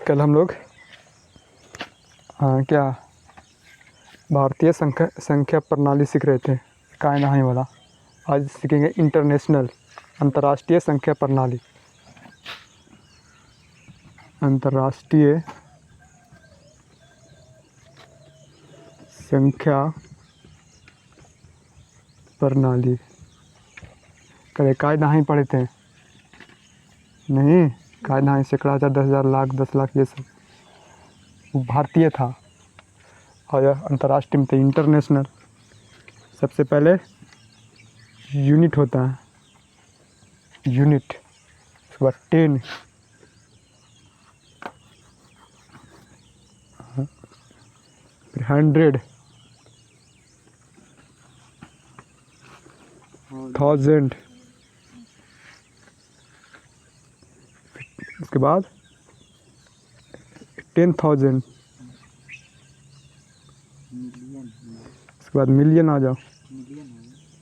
कल हम लोग क्या भारतीय संख्या प्रणाली सीख रहे थे, काय नहाई वाला। आज सीखेंगे इंटरनेशनल अंतर्राष्ट्रीय संख्या प्रणाली। अंतर्राष्ट्रीय संख्या प्रणाली। कल काय नहाई पढ़े थे? नहीं, काय नहाई सैकड़ा, हजार, 10,000, लाख, 10 लाख, ये सब वो भारतीय था। और यह अंतर्राष्ट्रीय में थे, इंटरनेशनल। सबसे पहले यूनिट होता है, यूनिट। उसके बाद 10, फिर 100, 1000, उसके बाद 10,000, उसके बाद मिलियन आ जाओ।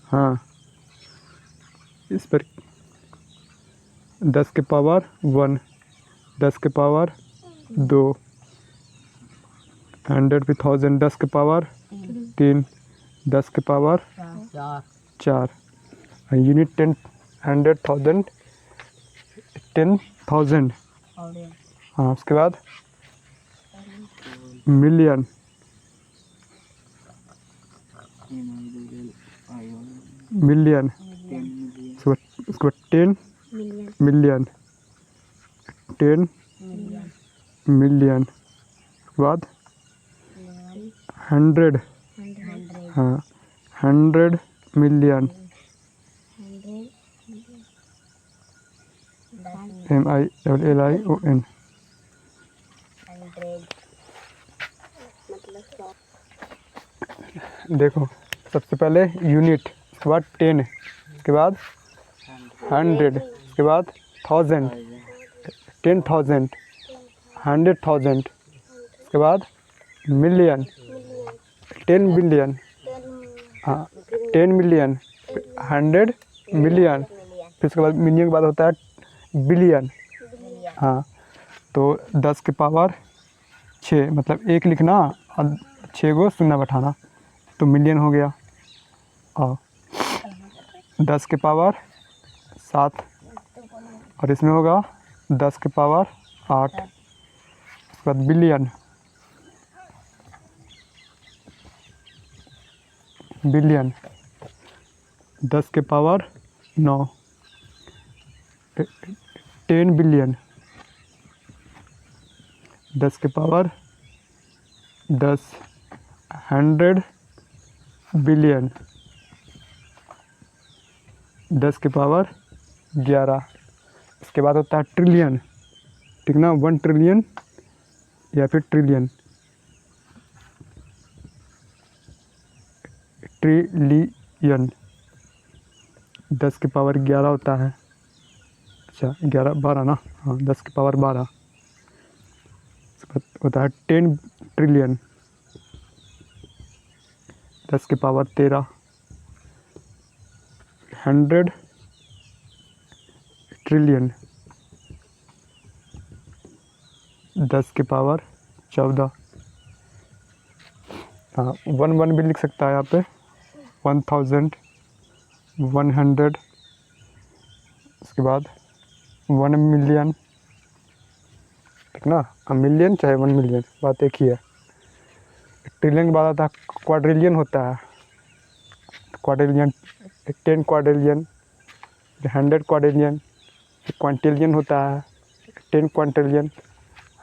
हाँ, इस पर 10 के पावर 1, 10 के पावर 2, 100 पे 1000, 10 के पावर 3, 10 के पावर 4। यूनिट 10, 100, 1000, 10,000। हाँ, उसके बाद मिलियन, मिलियन, उसके बाद 10 मिलियन, 10 मिलियन, उसके बाद 100। हाँ, 100 मिलियन, MILLION। देखो, सबसे पहले यूनिट, उसके बाद 10, उसके बाद 100, उसके बाद 1000, 10,000, 100,000, उसके बाद मिलियन, 10 बिलियन। हाँ, 10 मिलियन, 100 मिलियन, फिर उसके बाद मिलियन के बाद होता है बिलियन। हाँ, तो 10 के पावर 6, मतलब 1 लिखना और 6 को शून्य बैठाना, तो मिलियन हो गया। और 10 के पावर 7, और इसमें होगा 10 के पावर 8, उसके बाद बिलियन, बिलियन, 10 के पावर 9, 10 बिलियन, 10 के पावर 10, 100 बिलियन, 10 के पावर 11। इसके बाद होता है ट्रिलियन, ठीक ना, 1 ट्रिलियन या फिर ट्रिलियन, ट्रिलियन, 10 के पावर 11 होता है। अच्छा, 11, 12 ना, हाँ, 10 के पावर 12। इसके बाद होता है 10 ट्रिलियन, 10 के पावर 13, 100 ट्रिलियन, 10 के पावर 14। हाँ, 1 भी लिख सकता है यहाँ पे, 1000, 100, उसके बाद 1 मिलियन, ठीक ना। मिलियन चाहे 1 मिलियन, बात एक ही है। ट्रिलियन के बाद आता है क्वाड्रिलियन होता है, क्वाड्रिलियन, 10 क्वाड्रिलियन, 100 क्वाड्रिलियन, क्वांटिलियन होता है, 10 क्वांटिलियन,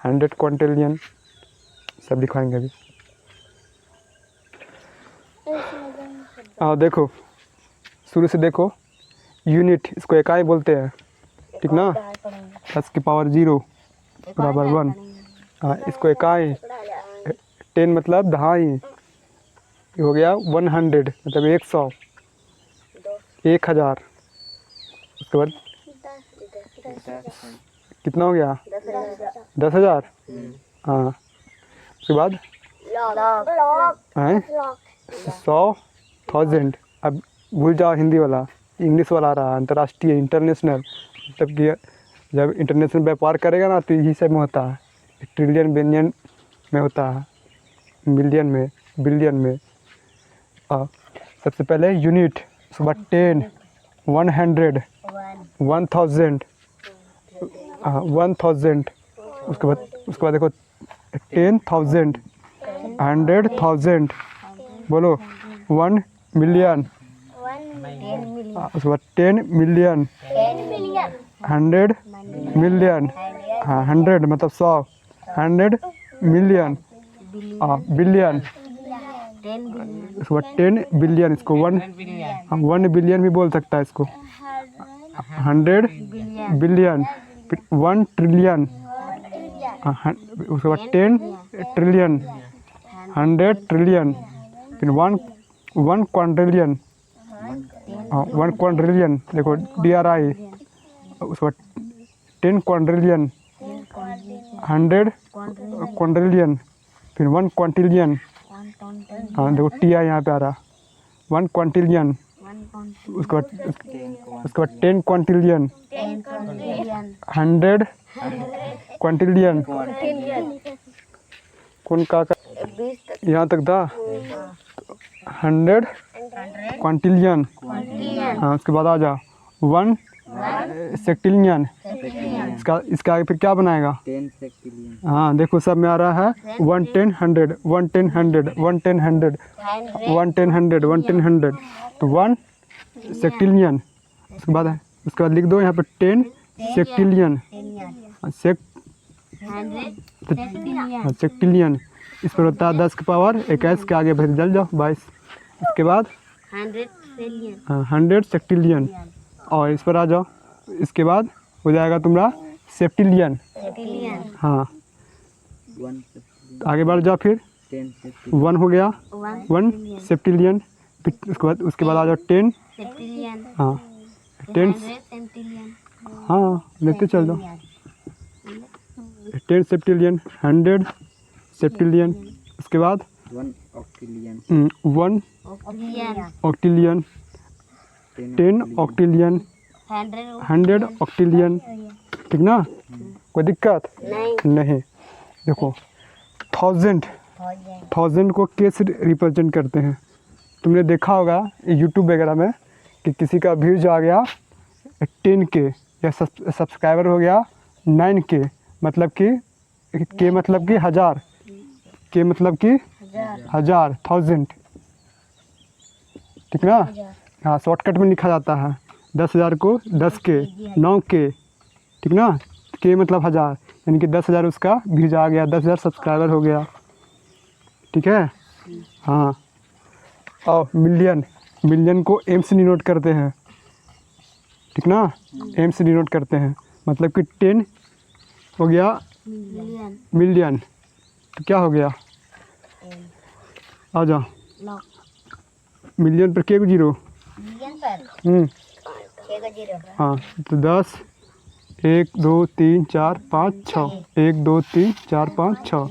100 क्वांटिलियन, सब दिखाएंगे अभी। देखो, शुरू से देखो, यूनिट, इसको इकाई बोलते हैं, ठीक ना। 10 की पावर 0 बराबर 1। हाँ, इसको इकाई, 10 मतलब दहाई, ये हो गया 100, मतलब 100, 1000। उसके बाद कितना हो गया, 10,000। हाँ, उसके बाद 100,000। अब भूल जाओ हिंदी वाला, इंग्लिश वाला आ रहा है, अंतर्राष्ट्रीय, इंटरनेशनल। मतलब कि जब इंटरनेशनल व्यापार करेगा ना, तो यही सब में होता है, ट्रिलियन बिलियन में होता है, मिलियन में, बिलियन में। सबसे पहले यूनिट, उसके बाद 10, 100, 1000, 1000, उसके बाद देखो 10,000, 100,000, बोलो 1 मिलियन, उसके बाद 10 मिलियन, 100 मिलियन, हाँ 100 मतलब 100, 100 मिलियन, बिलियन, उसके बाद 10 बिलियन, इसको 1 बिलियन भी बोल सकता है इसको, 100 बिलियन, फिर 1 ट्रिलियन, उसके बाद 10 ट्रिलियन, 100 ट्रिलियन, फिर 1 क्वाड्रिलियन, 1 क्वाड्रिलियन, देखो DRI, उसके बाद 10 क्वाड्रिलियन, 100 क्वाड्रिलियन, फिर 1 क्वांटिलियन, हाँ देखो TI यहाँ पे आ रहा, 1 क्वांटिलियन, उसके बाद 10 क्वांटिलियन, 100 क्वांटिलियन, कौन का यहाँ तक था, 100 क्वांटिलियन, हाँ उसके बाद आ जा 1 सेक्टिलियन, इसका आगे फिर क्या बनाएगा, 10 सेक्टिलियन, हाँ देखो सब में आ रहा है 1 10 100, 1 10 100, 1 10 100, 1 10 100, 1 10 100, तो 1 सेक्टिलियन, उसके बाद लिख दो यहाँ पे 10 सेक्टिलियन, सेक्टिलियन, इस पर होता है 10 की पावर 21 के आगे फिर जल जाओ 22, इसके बाद 100 सेक्टिलियन, और इस पर आ जाओ, इसके बाद हो जाएगा तुम्हारा सेप्टिलियन, हाँ 1 सेक्टिलियन, आगे बढ़ जाओ, फिर 10 सेक्टिलियन, 1 हो गया, 1 सेप्टिलियन, फिर उसके बाद आ जाओ 10, हाँ 10, हाँ लेते चल जाओ, 10 सेप्टिलियन, 100 सेप्टिलियन, उसके बाद 1 ऑक्टिलियन, 1 ऑक्टिलियन, 10 ऑक्टिलियन, 100 ऑक्टिलियन, ठीक ना, कोई दिक्कत नहीं। देखो 1000 को कैसे रिप्रेजेंट करते हैं, तुमने देखा होगा यूट्यूब वगैरह में कि किसी का व्यूज आ गया 10K या सब्सक्राइबर हो गया 9K, मतलब कि के मतलब कि 1000, के मतलब कि 1000, ठीक ना, हाँ शॉर्टकट में लिखा जाता है 10,000 को 10K, 9K, ठीक ना, के मतलब 1000, यानी कि 10,000 उसका व्यूज आ गया, 10,000 सब्सक्राइबर हो गया, ठीक है, हाँ। और मिलियन को एम से डिनोट करते हैं, ठीक ना, एम से डिनोट करते हैं, मतलब कि 10 हो गया मिलियन, तो क्या हो गया, आ जाओ, मिलियन पर के को 0, हाँ तो 10, 1 2 3 4 5 6, 1 2 3 4 5 6,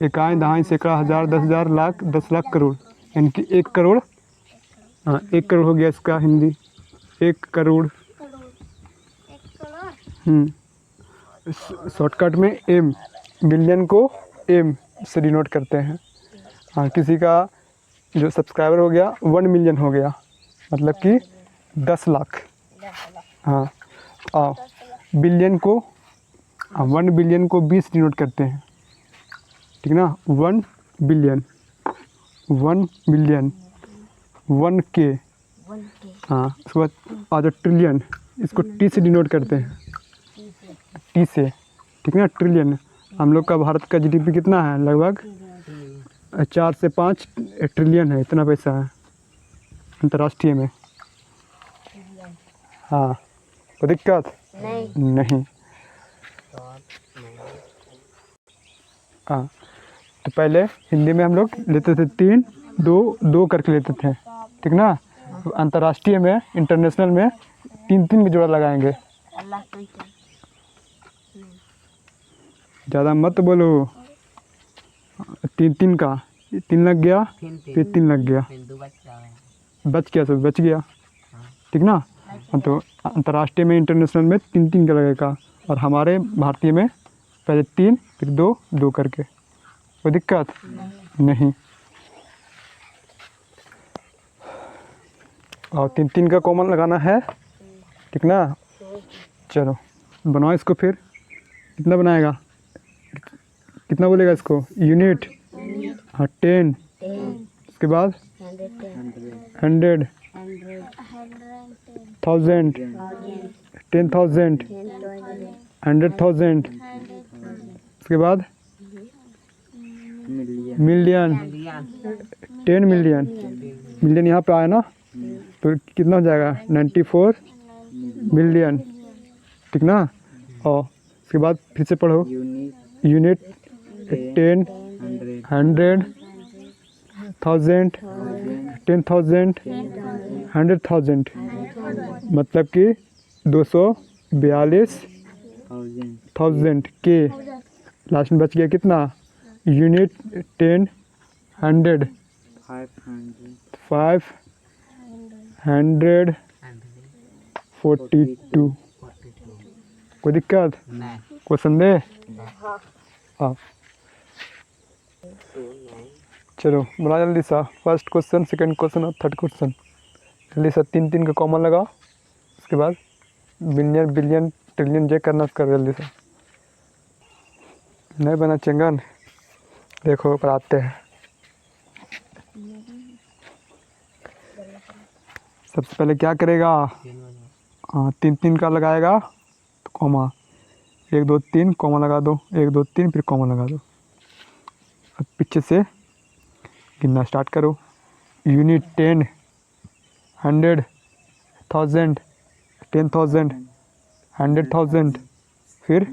इकाई दहाई सैकड़ा हज़ार 10,000 लाख 10 लाख करोड़, यानी कि 1 करोड़, हाँ 1 करोड़ हो गया इसका हिंदी, 1 करोड़, शॉर्टकट में एम, मिलियन को एम से डिनोट करते हैं, हाँ किसी का जो सब्सक्राइबर हो गया 1 मिलियन हो गया, मतलब कि 10 लाख, हाँ, और बिलियन को, हाँ 1 बिलियन को 20 डिनोट करते हैं, ठीक ना, 1 बिलियन, 1 मिलियन, 1K, हाँ उसके बाद आ जाओ ट्रिलियन, इसको T से डिनोट करते हैं, T से, ठीक ना, ट्रिलियन। हम लोग का भारत का GDP कितना है, लगभग 4 से 5 ट्रिलियन है, इतना पैसा है अंतर्राष्ट्रीय में, हाँ कोई दिक्कत नहीं। हाँ तो पहले हिंदी में हम लोग लेते थे 3 2 2 करके लेते थे, ठीक ना, अंतर्राष्ट्रीय में इंटरनेशनल में 3 3 का जोड़ा लगाएंगे, ज़्यादा मत बोलो, 3 3 का, 3 लग गया, फिर 3 लग गया, बच गया, सब बच गया, ठीक ना, तो अंतर्राष्ट्रीय में इंटरनेशनल में 3 3 का लगेगा, और हमारे भारतीय में पहले 3 फिर 2 2 करके, कोई दिक्कत नहीं। और 3 3 का कॉमन लगाना है, ठीक ना। चलो बनाओ इसको, फिर कितना बनाएगा, कितना बोलेगा इसको, यूनिट, हाँ 10, उसके बाद 100, 1000, 10,000, 100,000, उसके बाद मिलियन, 10 मिलियन। मिलियन यहाँ पे आया ना, तो कितना हो जाएगा, 94 मिलियन, ठीक ना। और उसके बाद फिर से पढ़ो, यूनिट 10, 100, 1000, 10,000, 100,000, मतलब कि 242,000 के। लास्ट में बच गया कितना, यूनिट 10, 100, 542। कोई दिक्कत, क्वेश्चन दे, हाँ चलो बना जल्दी सा, फर्स्ट क्वेश्चन, सेकंड क्वेश्चन और थर्ड क्वेश्चन। जल्दी सा 3 3 का कॉमन लगाओ, उसके बाद बिलियन बिलियन ट्रिलियन जे करना कर जल्दी से, नहीं बना चेंगन। देखो पढ़ाते हैं। सबसे पहले क्या करेगा, हाँ 3 3 का लगाएगा तो कॉमा, 1 2 3 कॉमा लगा दो, 1 2 3 फिर कॉमा लगा दो। अब पीछे से गिनना स्टार्ट करो, यूनिट 10, 100, 1000, 10,000, 100,000, फिर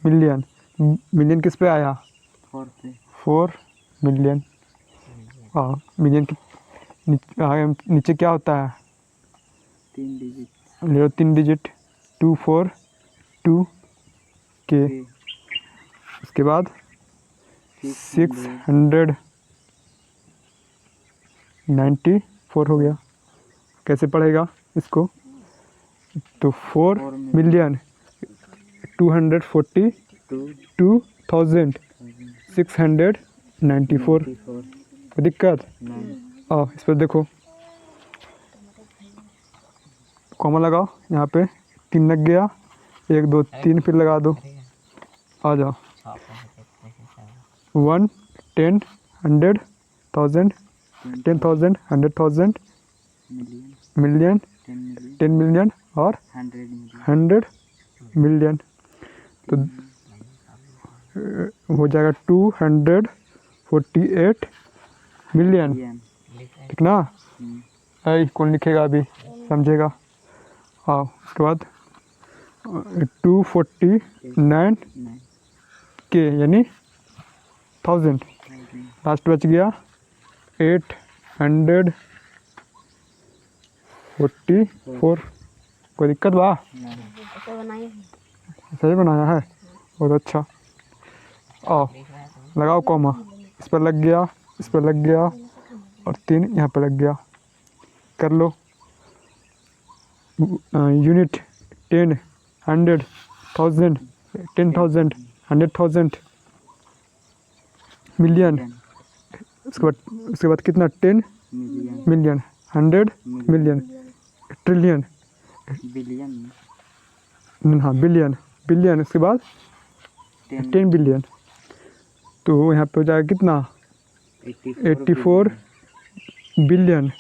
मिलियन। मिलियन किस पे आया, 4 मिलियन। हाँ मिलियन के नीचे क्या होता है, 3 डिजिट, ले 3 डिजिट, 2 4 2 के। उसके बाद 694 हो गया। कैसे पढ़ेगा इसको, तो 4 मिलियन 242,694। कोई दिक्कत, आओ इस पर देखो, कॉमा लगाओ, यहाँ पे 3 लग गया, 1 2 3 फिर लगा दो, आ जाओ 1 10 100 1000 10,000 100,000 मिलियन 10 मिलियन और 100 मिलियन। तो हो जाएगा 248 मिलियन, ठीक ना। ऐ कौन लिखेगा अभी, समझेगा। हाँ उसके बाद 249 के यानी 1000, लास्ट बच गया 844। कोई दिक्कत बा, सही बनाया है, बहुत अच्छा। आओ लगाओ कॉमा, इस पर लग गया, इस पर लग गया और 3 यहाँ पर लग गया, कर लो। Unit 10, 100, 1000, 10,000, 100,000, million. उसके बाद कितना, 10 मिलियन, 100 मिलियन, ट्रिलियन, हाँ बिलियन, बिलियन। उसके बाद 10 बिलियन, तो यहाँ पे हो जाएगा कितना, 84 बिलियन,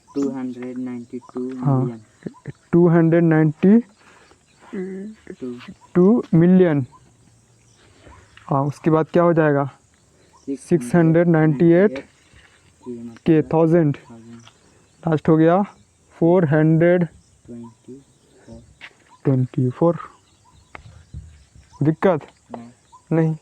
292 हाँ मिलियन, 292 मिलियन। हाँ उसके बाद क्या हो जाएगा, 698 के 1000, लास्ट हो गया 424। दिक्कत नहीं।